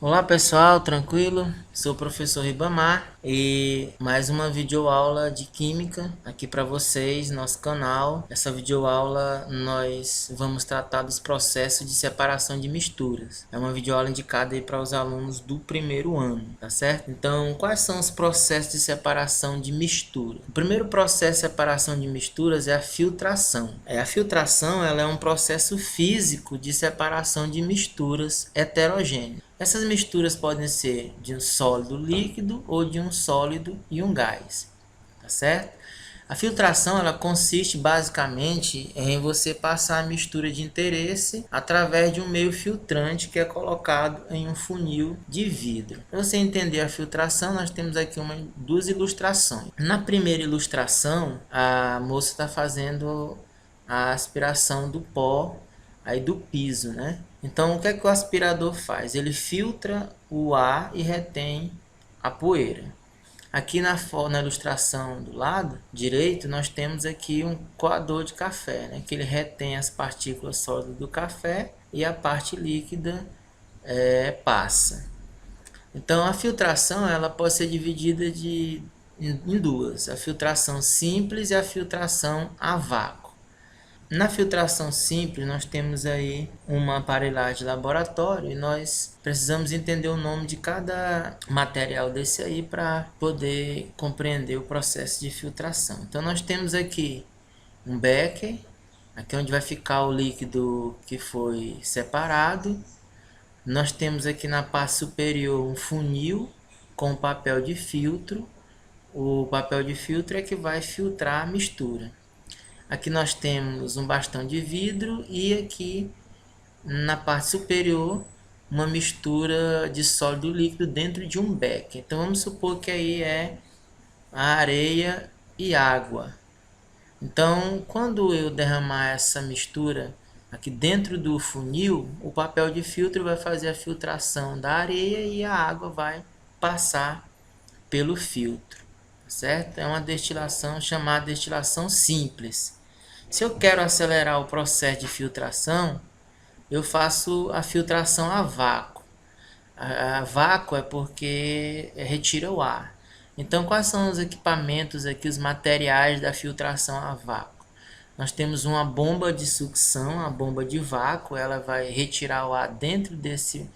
Olá pessoal, tranquilo? Sou o professor Ribamar e mais uma videoaula de Química aqui para vocês, nosso canal. Essa videoaula nós vamos tratar dos processos de separação de misturas. É uma videoaula indicada aí para os alunos do primeiro ano, tá certo? Então, quais são os processos de separação de mistura? O primeiro processo de separação de misturas é a filtração. A filtração ela é um processo físico de separação de misturas heterogêneas. Essas misturas podem ser de um sólido líquido ou de um sólido e um gás, tá certo? A filtração ela consiste basicamente em você passar a mistura de interesse através de um meio filtrante que é colocado em um funil de vidro. Para você entender a filtração, nós temos aqui duas ilustrações. Na primeira ilustração, a moça está fazendo a aspiração do pó aí do piso, né? Então, o que é que o aspirador faz? Ele filtra o ar e retém a poeira. Aqui na ilustração do lado direito, nós temos aqui um coador de café, né? Que ele retém as partículas sólidas do café e a parte líquida passa. Então, a filtração ela pode ser dividida em duas. A filtração simples e a filtração a vácuo. Na filtração simples, nós temos aí uma aparelhagem de laboratório e nós precisamos entender o nome de cada material desse aí para poder compreender o processo de filtração. Então, nós temos aqui um becker, aqui onde vai ficar o líquido que foi separado. Nós temos aqui na parte superior um funil com papel de filtro. O papel de filtro é que vai filtrar a mistura. Aqui nós temos um bastão de vidro e aqui na parte superior uma mistura de sólido e líquido dentro de um becker. Então vamos supor que aí é a areia e água. Então quando eu derramar essa mistura aqui dentro do funil, o papel de filtro vai fazer a filtração da areia e a água vai passar pelo filtro, certo? É uma destilação chamada destilação simples. Se eu quero acelerar o processo de filtração, eu faço a filtração a vácuo. A vácuo é porque retira o ar. Então, quais são os equipamentos aqui, os materiais da filtração a vácuo? Nós temos uma bomba de sucção, a bomba de vácuo, ela vai retirar o ar dentro desse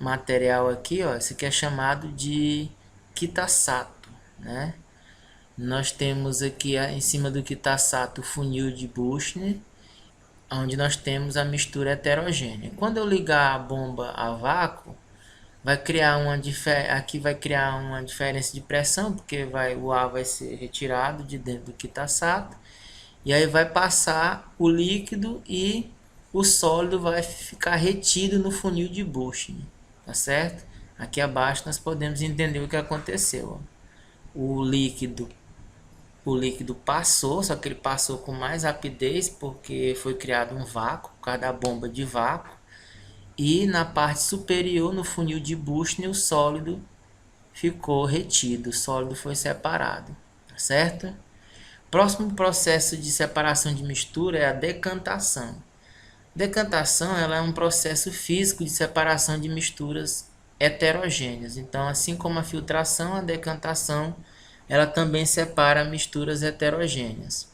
material aqui, ó. Esse aqui é chamado de Kitasato, né? Nós temos aqui em cima do Kitasato o funil de Büchner, onde nós temos a mistura heterogênea. Quando eu ligar a bomba a vácuo, vai criar aqui vai criar uma diferença de pressão, porque o ar vai ser retirado de dentro do Kitasato, e aí vai passar o líquido e o sólido vai ficar retido no funil de Büchner, tá certo? Aqui abaixo nós podemos entender o que aconteceu. O líquido passou, só que ele passou com mais rapidez porque foi criado um vácuo por causa da bomba de vácuo. E na parte superior, no funil de Büchner, o sólido ficou retido, o sólido foi separado, certo? Próximo processo de separação de mistura é a decantação. Decantação ela é um processo físico de separação de misturas heterogêneas. Então, assim como a filtração, a decantação ela também separa misturas heterogêneas.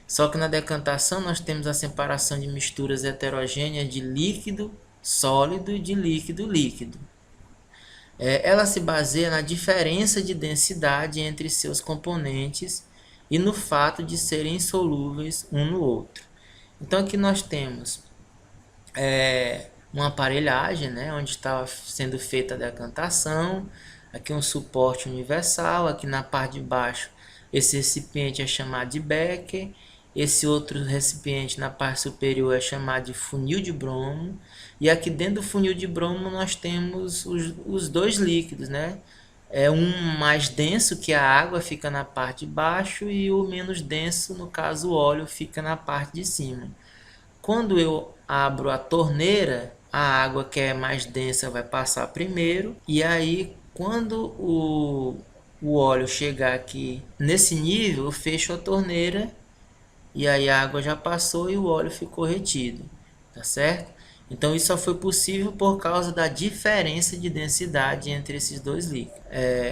Só que na decantação nós temos a separação de misturas heterogêneas de líquido sólido e de líquido líquido. Ela se baseia na diferença de densidade entre seus componentes e no fato de serem insolúveis um no outro. Então aqui nós temos uma aparelhagem, né, onde está sendo feita a decantação. Aqui um suporte universal, aqui na parte de baixo esse recipiente é chamado de becker, esse outro recipiente na parte superior é chamado de funil de bromo, e aqui dentro do funil de bromo nós temos os dois líquidos, né? Um mais denso, que a água, fica na parte de baixo, e o menos denso, no caso o óleo, fica na parte de cima. Quando eu abro a torneira, a água que é mais densa vai passar primeiro, e aí quando o óleo chegar aqui nesse nível, eu fecho a torneira e aí a água já passou e o óleo ficou retido, tá certo? Então isso só foi possível por causa da diferença de densidade entre esses dois líquidos.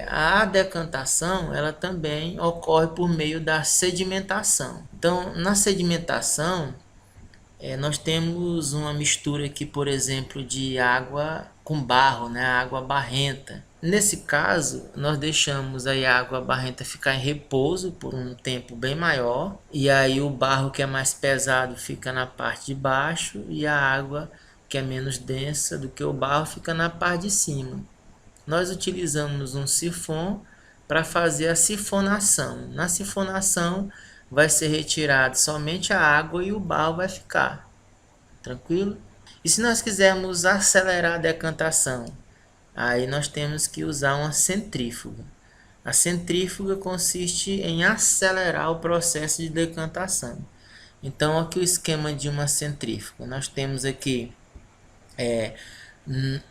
A decantação ela também ocorre por meio da sedimentação. Então na sedimentação nós temos uma mistura aqui, por exemplo, de água com barro, né? Água barrenta. Nesse caso, nós deixamos aí a água barrenta ficar em repouso por um tempo bem maior. E aí o barro que é mais pesado fica na parte de baixo e a água que é menos densa do que o barro fica na parte de cima. Nós utilizamos um sifão para fazer a sifonação. Na sifonação vai ser retirado somente a água e o barro vai ficar. Tranquilo? E se nós quisermos acelerar a decantação, aí nós temos que usar uma centrífuga. A centrífuga consiste em acelerar o processo de decantação. Então aqui o esquema de uma centrífuga. Nós temos aqui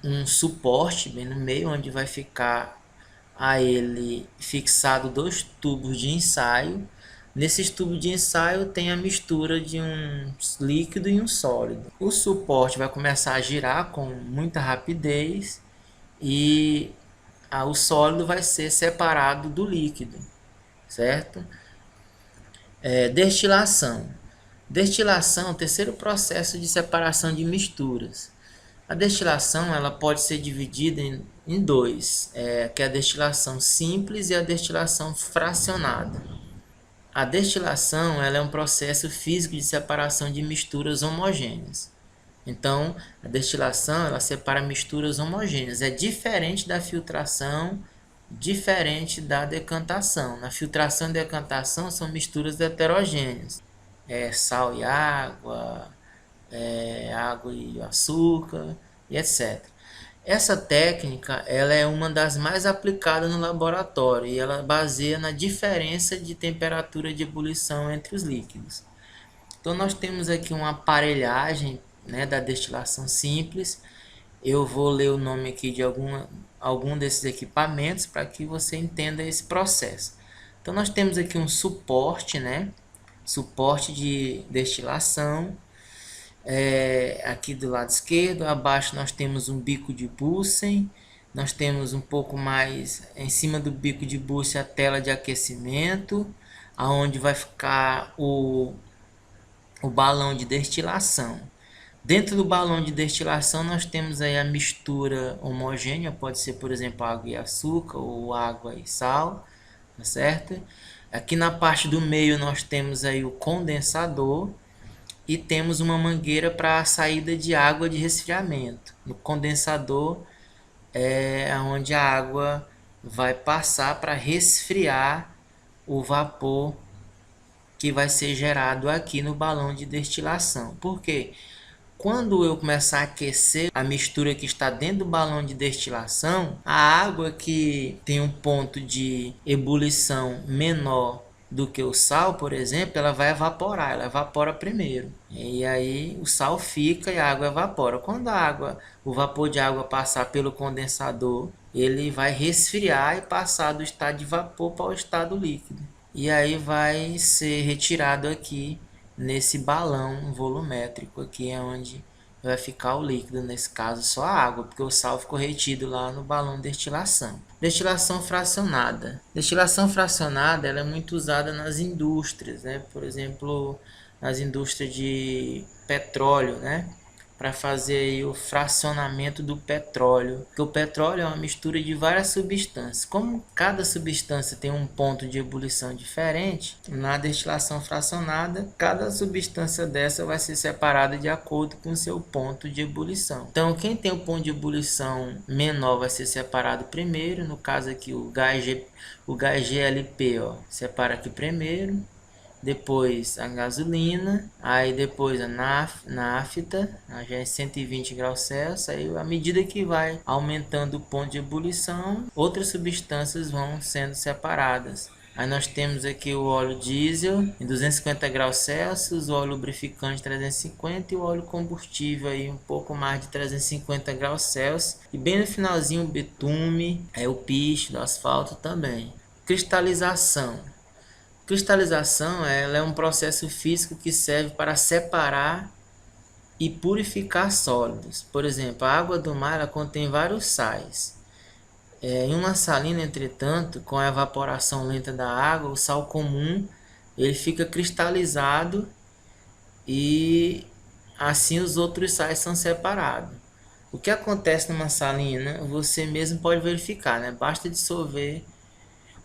um suporte bem no meio, onde vai ficar a ele fixado dois tubos de ensaio. Nesses tubos de ensaio tem a mistura de um líquido e um sólido. O suporte vai começar a girar com muita rapidez e o sólido vai ser separado do líquido, certo? Destilação. Destilação é o terceiro processo de separação de misturas. A destilação ela pode ser dividida em dois, que é a destilação simples e a destilação fracionada. A destilação ela é um processo físico de separação de misturas homogêneas. Então, a destilação ela separa misturas homogêneas. É diferente da filtração, diferente da decantação. Na filtração e decantação são misturas heterogêneas. Sal e água, água e açúcar, e etc. Essa técnica ela é uma das mais aplicadas no laboratório e ela baseia na diferença de temperatura de ebulição entre os líquidos. Então nós temos aqui uma aparelhagem, né, da destilação simples. Eu vou ler o nome aqui de algum desses equipamentos para que você entenda esse processo. Então nós temos aqui um suporte, né, suporte de destilação. Aqui do lado esquerdo, abaixo nós temos um bico de Bunsen, nós temos um pouco mais em cima do bico de Bunsen a tela de aquecimento, aonde vai ficar o balão de destilação. Dentro do balão de destilação nós temos aí a mistura homogênea, pode ser por exemplo água e açúcar ou água e sal, tá certo? Aqui na parte do meio nós temos aí o condensador. E temos uma mangueira para a saída de água de resfriamento. No condensador é onde a água vai passar para resfriar o vapor que vai ser gerado aqui no balão de destilação. Por quê? Quando eu começar a aquecer a mistura que está dentro do balão de destilação, a água que tem um ponto de ebulição menor do que o sal, por exemplo, ela vai evaporar, ela evapora primeiro. E aí o sal fica e a água evapora. Quando o vapor de água passar pelo condensador, ele vai resfriar e passar do estado de vapor para o estado líquido. E aí vai ser retirado aqui nesse balão volumétrico aqui, é onde vai ficar o líquido, nesse caso só a água, porque o sal ficou retido lá no balão de destilação. Destilação fracionada. Destilação fracionada ela é muito usada nas indústrias, né? Por exemplo, nas indústrias de petróleo, né? Para fazer aí o fracionamento do petróleo. Porque o petróleo é uma mistura de várias substâncias. Como cada substância tem um ponto de ebulição diferente, na destilação fracionada, cada substância dessa vai ser separada de acordo com o seu ponto de ebulição. Então, quem tem o ponto de ebulição menor vai ser separado primeiro. No caso aqui, o gás GLP, ó, separa aqui primeiro. Depois a gasolina, aí depois a nafta, já é 120 graus Celsius. Aí à medida que vai aumentando o ponto de ebulição, outras substâncias vão sendo separadas. Aí nós temos aqui o óleo diesel em 250 graus Celsius, o óleo lubrificante 350 e o óleo combustível aí um pouco mais de 350 graus Celsius. E bem no finalzinho o betume, o piche do asfalto também. Cristalização. Cristalização ela é um processo físico que serve para separar e purificar sólidos. Por exemplo, a água do mar ela contém vários sais. Em uma salina, entretanto, com a evaporação lenta da água, o sal comum ele fica cristalizado e assim os outros sais são separados. O que acontece numa salina, você mesmo pode verificar, né? Basta dissolver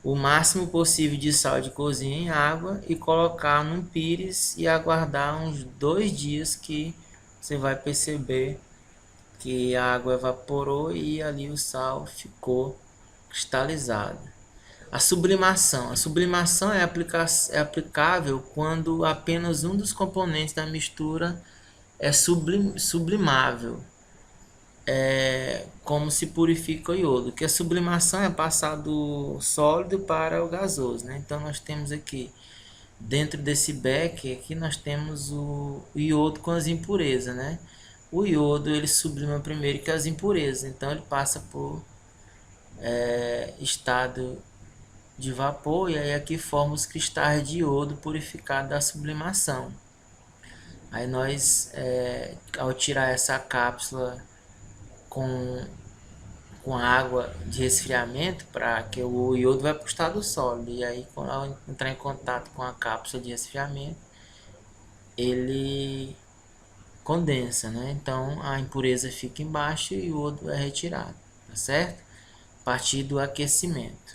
o máximo possível de sal de cozinha em água e colocar num pires e aguardar uns 2 dias que você vai perceber que a água evaporou e ali o sal ficou cristalizado. A sublimação é aplicável quando apenas um dos componentes da mistura é sublimável. Como se purifica o iodo, que a sublimação é passar do sólido para o gasoso, né? Então nós temos aqui, dentro desse becker, aqui nós temos o iodo com as impurezas, né? O iodo ele sublima primeiro que as impurezas, então ele passa por estado de vapor e aí aqui forma os cristais de iodo purificado da sublimação. Aí nós, ao tirar essa cápsula com água de resfriamento, para que o iodo vai para o estado sólido, e aí quando ela entrar em contato com a cápsula de resfriamento, ele condensa, né? Então a impureza fica embaixo e o iodo é retirado, tá certo? A partir do aquecimento.